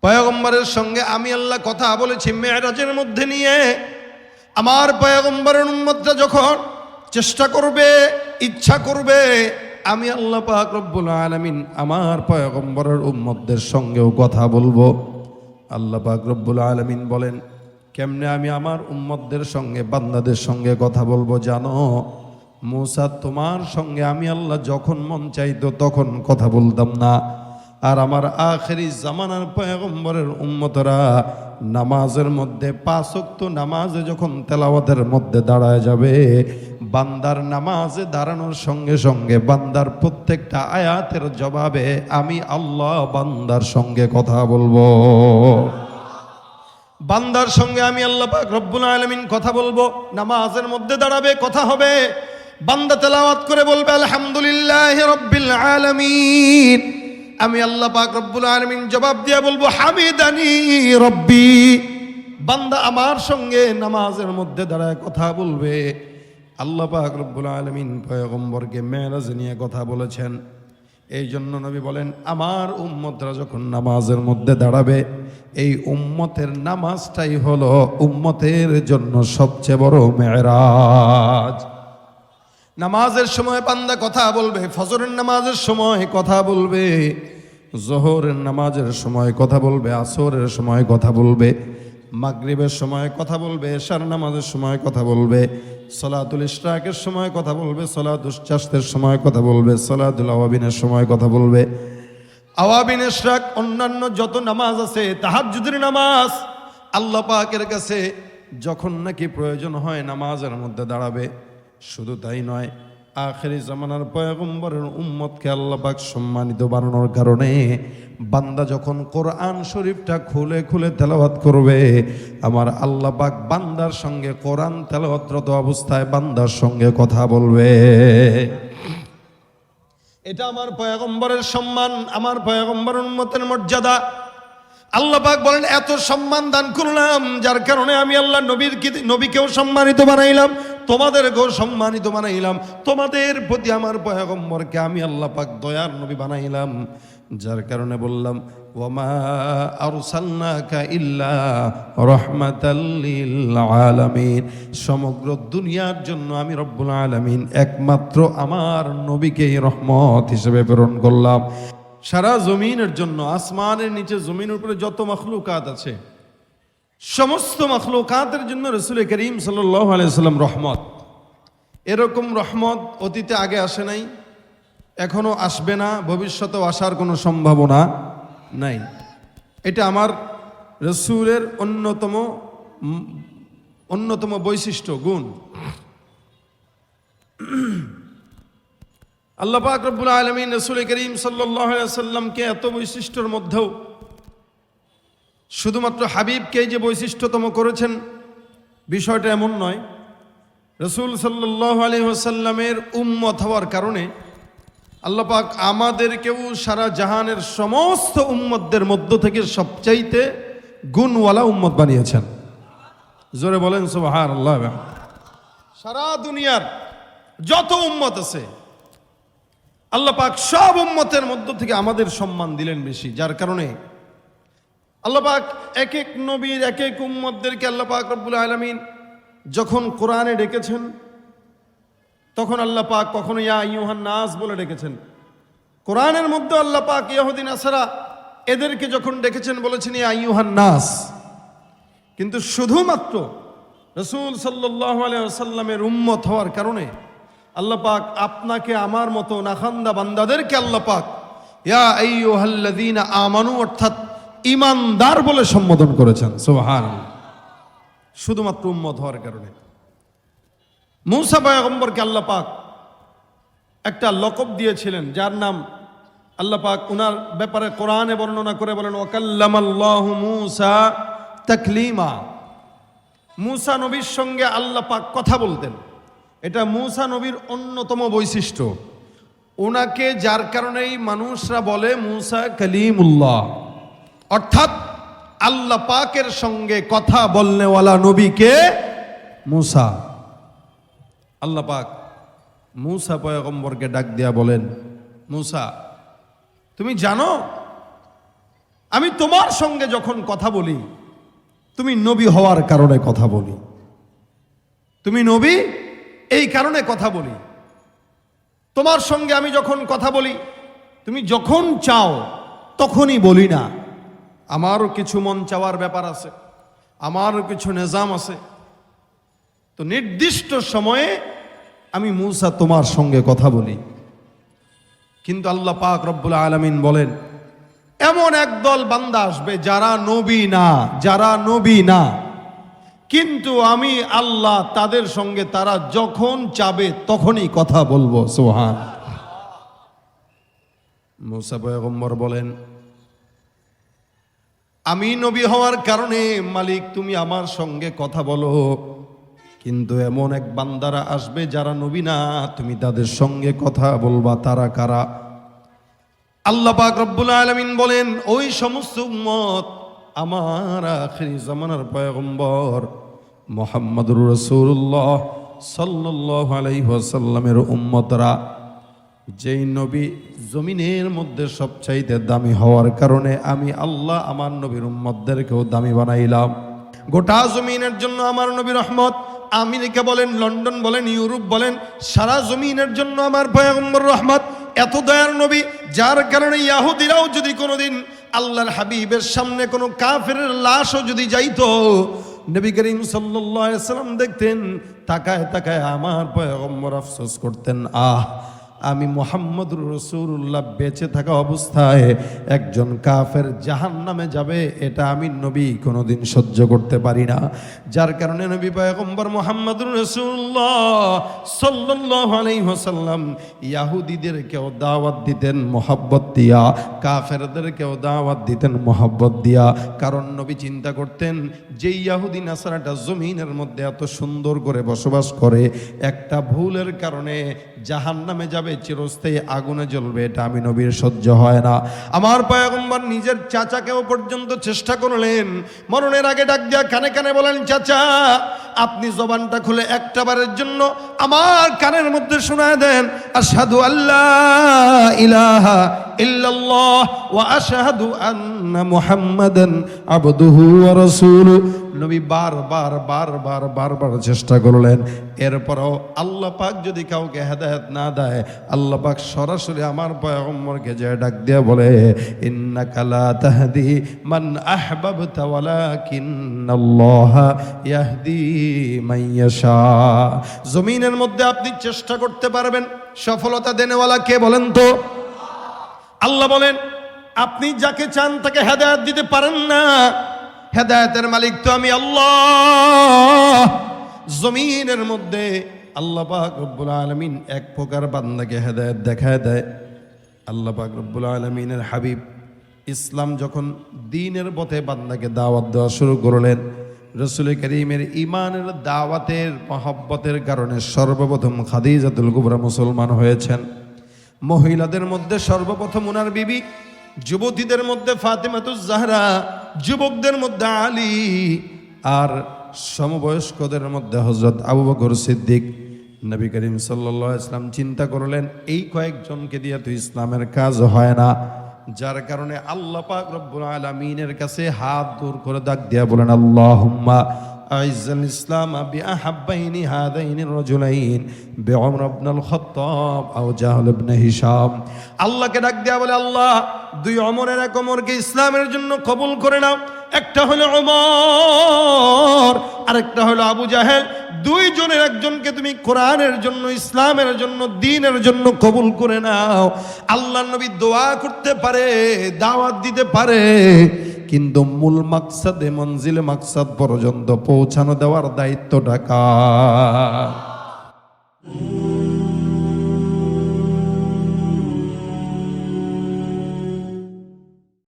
পয়গম্বরের সঙ্গে আমি আল্লাহ কথা বলেছি মেরাজের মধ্যে নিয়ে। আমার পয়গম্বরের উম্মতরা যখন চেষ্টা করবে, ইচ্ছা করবে, আমি আল্লাহ পাক রব্বুল আলামিন আমার পয়গম্বরের উম্মতদের সঙ্গেও কথা বলবো। আল্লাহ পাক রব্বুল আলামিন বলেন, কেমনে আমি আমার উম্মতদের সঙ্গে, বান্দাদের সঙ্গে কথা বলবো জানো? মূসা, তোমার সঙ্গে আমি আল্লাহ যখন মন চাইতো তখন কথা বলতাম না। আর আমার আখেরি জামানার পয়গম্বরের উম্মতরা নামাজের মধ্যে 5 ওয়াক্ত নামাজে যখন তেলাওয়াতের মধ্যে দাঁড়ায় যাবে, বান্দার নামাজে দাঁড়ানোর সঙ্গে সঙ্গে বান্দার প্রত্যেকটা আয়াতের জবাবে আমি আল্লাহ বান্দার সঙ্গে কথা বলবো। বান্দার সঙ্গে আমি আল্লাহ পাক রব্বুল আলামিন কথা বলবো। নামাজের মধ্যে দাঁড়াবে, কথা হবে। বান্দা তেলাওয়াত করে বলবে আলহামদুলিল্লাহি রাব্বিল আলামিন। আমি আল্লাহ পাক রব্বুল আলামিন জবাব দিয়ে বলবো হামিদানি রব্বি। বান্দা আমার সঙ্গে নামাজের মধ্যে দাঁড়ায় কথা বলবে। আল্লাহ পাক রব্বুল আলামিন পয়গম্বরকে মেরাজ নিয়ে কথা বলেছেন। এই জন্য নবী বলেন, আমার উম্মতরা যখন নামাজের মধ্যে দাঁড়াবে, এই উম্মতের নামাজটাই হলো উম্মতের জন্য সবচেয়ে বড় মেরাজ। নামাজের সময় বান্দা কথা বলবে, ফজরের নামাজের সময় কথা বলবে, জোহরের নামাজের সময় কথা বলবে, আসরের সময় কথা বলবে, মাগরিবের সময় কথা বলবে, এশার নামাজের সময় কথা বলবে, সালাতুল ইশরাকের সময় কথা বলবে, সালাতুল চাশতের সময় কথা বলবে, সালাতুল আওয়াবিনের সময় কথা বলবে। আওয়াবিন, ইশরাক, অন্যান্য যত নামাজ আছে, তাহাজ্জুদের নামাজ, আল্লাহ পাকের কাছে যখন নাকি প্রয়োজন হয় নামাজের মধ্যে দাঁড়াবে। শুধু তাই নয়, আখেরি জামানার পয়গম্বরের উম্মতকে আল্লাহ পাক সম্মানিত বানানোর কারণে বান্দা যখন কোরআন শরীফটা খুলে খুলে তেলাওয়াত করবে, আমার আল্লাহ পাক বান্দার সঙ্গে কোরআন তেলাওয়াতরত অবস্থায় বান্দার সঙ্গে কথা বলবে। এটা আমার পয়গম্বরের সম্মান, আমার পয়গম্বরের উম্মতের মর্যাদা। আল্লাহ পাক বলেন, এত সম্মান দান করলাম, যার কারণে আমি আল্লাহ নবীকেও সম্মানিত বানাইলাম, তোমাদেরকেও সম্মানিত বানাইলাম। তোমাদের প্রতি আমার পয়গম্বরকে আমি আল্লাহ পাক দয়ার নবী বানাইলাম, যার কারণে বললাম ওয়ামা আরসালনাকা ইল্লা রাহমাতাল লিল আলামিন। সমগ্র দুনিয়ার জন্য আমি রব্বুল আলামিন একমাত্র আমার নবীকেই রহমত হিসেবে প্রেরণ করলাম। সারা জমিনের জন্য, আসমানের নিচে জমিনের উপরে যত মখলুকাত আছে, সমস্ত মখলুকাতের জন্য রাসূল করিম সাল্লাল্লাহু আলাইহি সাল্লাম রহমত। এরকম রহমত অতীতে আগে আসে নাই, এখনো আসবে না, ভবিষ্যতেও আসার কোনো সম্ভাবনা নাই। এটা আমার রাসূলের অন্যতম বৈশিষ্ট্য, গুণ। আল্লাহ পাক রব্বুল আলামিন রাসূল করিম সাল্লাল্লাহু আলাইহি সাল্লামকে এত বৈশিষ্ট্যের মধ্যেও শুধুমাত্র হাবিবকেই যে বৈশিষ্ট্যতম করেছেন, বিষয়টা এমন নয়। রাসূল সাল্লাল্লাহু আলাইহি ওয়াসাল্লামের উম্মত হওয়ার কারণে আল্লাহ পাক আমাদেরকেও সারা জাহানের সমস্ত উম্মতদের মধ্য থেকে সবচাইতে গুণওয়ালা উম্মত বানিয়েছেন। জোরে বলেন সুবহানাল্লাহ। সারা দুনিয়ার যত উম্মত আছে, আল্লাহ পাক সব উম্মতের মধ্য থেকে আমাদের সম্মান দিলেন বেশি, যার কারণে আল্লাহ পাক এক এক নবীর এক এক উম্মতদেরকে আল্লাহ পাক রব্বুল আলামিন যখন কোরআনে ডেকেছেন, তখন আল্লাহ পাক কখনো ইয়া আইয়ুহান নাস বলে ডেকেছেন। কোরআনের মধ্যে আল্লাহ পাক ইহুদি নাসারা এদেরকে যখন ডেকেছেন বলেছেন ইয়া আইয়ুহান নাস। কিন্তু শুধুমাত্র রাসূল সাল্লাল্লাহু আলাইহি ওয়াসাল্লামের উম্মত হওয়ার কারণে আল্লাহ পাক আপনাকে আমার মতো নাখান্দা বান্দাদেরকে আল্লাহ পাক ইয়া আইয়ুহাল্লাযীনা আমানু অর্থাৎ ঈমানদার বলে সম্বোধন করেছেন। সুবহানাল্লাহ। শুধুমাত্র উম্মত হওয়ার কারণে মূসা পয়গম্বরকে আল্লাহ পাক একটা লকব দিয়েছিলেন, যার নাম আল্লাহ পাক উনার ব্যাপারে কোরআনে বর্ণনা করে বলেন ওয়াকাল্লামাল্লাহু মূসা তাকলিমা। মূসা নবীর সঙ্গে আল্লাহ পাক কথা বলতেন। এটা মূসা নবীর অন্যতম বৈশিষ্ট্য। ওনাকে যার কারণেই মানুষরা বলে মূসা কালিমুল্লাহ, অর্থাৎ আল্লাহ পাকের সঙ্গে কথা বলনেওয়ালা নবীকে মূসা। আল্লাহ পাক মূসা পয়গম্বরকে ডাক দিয়া বলেন, মূসা তুমি জানো আমি তোমার সঙ্গে যখন কথা বলি, তুমি নবী হওয়ার কারণে কথা বলি, তুমি নবী এই কারণে কথা বলি। তোমার সঙ্গে আমি যখন কথা বলি, তুমি যখন চাও তখনই বলি না। আমারও কিছু মন চাওয়ার ব্যাপার আছে, আমারও কিছু নিজাম আছে। তো নির্দিষ্ট সময়ে আমি মূসা তোমার সঙ্গে কথা বলি। কিন্তু আল্লাহ পাক রব্বুল আলামিন বলেন, এমন একদল বান্দা আসবে যারা নবী না, কিন্তু আমি আল্লাহ তাদের সঙ্গে তারা যখন চাবে তখনই কথা বলবো। সুবহান। মূসা পয়গম্বর বলেন, আমি নবী হওয়ার কারণে মালিক তুমি আমার সঙ্গে কথা বলো, কিন্তু এমন এক বান্দারা আসবে যারা নবী না, তুমি তাদের সঙ্গে কথা বলবা। তারা কারা? আল্লাহ পাক রব্বুল আলামিন বলেন, ওই সমস্ত উম্মত আমার আখিরি জামানার পয়গম্বর মুহাম্মদুর রাসূলুল্লাহ সাল্লাল্লাহু আলাইহি ওয়াসাল্লামের উম্মতরা, যেই নবী জমিনের মধ্যে সবচাইতে দামি হওয়ার কারণে আমি আল্লাহ আমার নবীর উম্মতদেরকেও দামি বানাইলাম। গোটা জমিনের জন্য আমার নবী রহমত। আমেরিকা বলেন, লন্ডন বলেন, ইউরোপ বলেন, সারা জমিনের জন্য আমার পয়গম্বর রহমত। এত দয়ার নবী, যার কারণে ইহুদিরাও যদি কোনোদিন আল্লাহর হাবিবের সামনে কোনো কাফেরের লাশও যদি যাইতো, নবী করিম সাল্লাল্লাহু আলাইহি ওয়াসাল্লাম দেখতেন, তাকায় তাকায় আমার পয়গম্বর আফসোস করতেন, আমি মুহাম্মদুর রাসূলুল্লাহ বেঁচে থাকা অবস্থায় একজন কাফের জাহান্নামে যাবে, এটা আমি নবী কোনোদিন সহ্য করতে পারি না। যার কারণে নবী পয়গম্বর মুহাম্মদুর রাসূলুল্লাহ সাল্লাল্লাহু আলাইহি ওয়াসাল্লাম ইহুদিদেরকেও দাওয়াত দিতেন মোহাব্বত দিয়া, কাফেরদেরকেও দাওয়াত দিতেন মোহাব্বত দিয়া। কারণ নবী চিন্তা করতেন, যে ইহুদি নাসারাটা জমিনের মধ্যে এত সুন্দর করে বসবাস করে, একটা ভুলের কারণে জাহান্নামে যাবে, চিরস্থায়ী আগুনে জ্বলবে, এটা আমি নবীর সহ্য হয় না। আমার পয়গম্বর নিজের চাচাকেও পর্যন্ত চেষ্টা করলেন, মরণের আগে ডাক দিয়া কানে কানে বলেন, চাচা আপনি জবানটা খুলে একটা বারের জন্য আমার কানের মধ্যে শোনায় দেন, আশহাদু আল্লাহ ইলাহা ইল্লাল্লাহ ওয়া আশহাদু আন্না মুহাম্মাদান আবদুহু ওয়া রাসূলুহু। নবী বারবার চেষ্টা করলেন। এরপরও আল্লাহ পাক যদি কাউকে হেদায়েত না দেয়, আল্লাহ পাক সরাসরি আমার পয়গম্বরকে যে ডাক দিয়ে বলে, ইন্নাকা লা তাহদি মান আহবাবতা ওয়ালাকিন্নাল্লাহা ইয়াহদি মান ইয়াশা। জমিনের মধ্যে আপনি চেষ্টা করতে পারবেন, সফলতা দেনেওয়ালা কে বলেন তো? আল্লাহ বলেন, আপনি যাকে চান তাকে হেদায়েত দিতে পারেন না, হেদায়েতের মালিক তো আমি আল্লাহ। জমিনের মধ্যে আল্লাহ পাক রব্বুল আলামিন এক প্রকার বান্দাকে হেদায়েত দেখায় দেয়। আল্লাহ পাক রব্বুল আলামিনের হাবিব ইসলাম যখন দ্বীনের পথে বান্দাকে দাওয়াত দেওয়া শুরু করলেন, রাসূল করিমের ঈমানের দাওয়াতের মহব্বতের কারণে সর্বপ্রথম খাদিজাতুল কুবরা মুসলমান হয়েছেন। মহিলাদের মধ্যে সর্বপ্রথম ওনার বিবি, যুবতীদের মধ্যে ফাতেমাতুজ জাহরা, যুবকদের মধ্যে আলী, আর সমবয়স্কদের মধ্যে হযরত আবু বকর সিদ্দিক। নবী করিম সাল্লাল্লাহু আলাইহি ওয়াসাল্লাম চিন্তা করলেন, এই কয়েকজনকে দিয়ে তো ইসলামের কাজ হয় না। যার কারণে আল্লাহ পাক রব্বুল আলামিনের কাছে হাত দূর করে ডাক দিয়া বলেন, আল্লাহুম্মা আইজ্জাল ইসলাম বিআহাব্বাইনি হাদাইনি রাজুলাইন বিউমর ইবনুল খাত্তাব আও জাহল ইবনে হিশাম। আল্লাহকে ডাক দেয়া বলে, আল্লাহ দুই ওমরের এক ওমরকে ইসলামের জন্য কবুল করে নাও। একটা হলো ওমর, আরেকটা হলো আবু জাহেল। দুইজনের একজনকে তুমি কোরআনের জন্য, ইসলামের জন্য, দ্বীনের জন্য কবুল করে নাও। আল্লাহর নবী দোয়া করতে পারে, দাওয়াত দিতে পারে, কিন্তু মূল মাকসাদে মঞ্জিলে মাকসাদ পর্যন্ত পৌঁছানো দেওয়ার দায়িত্বটা কার?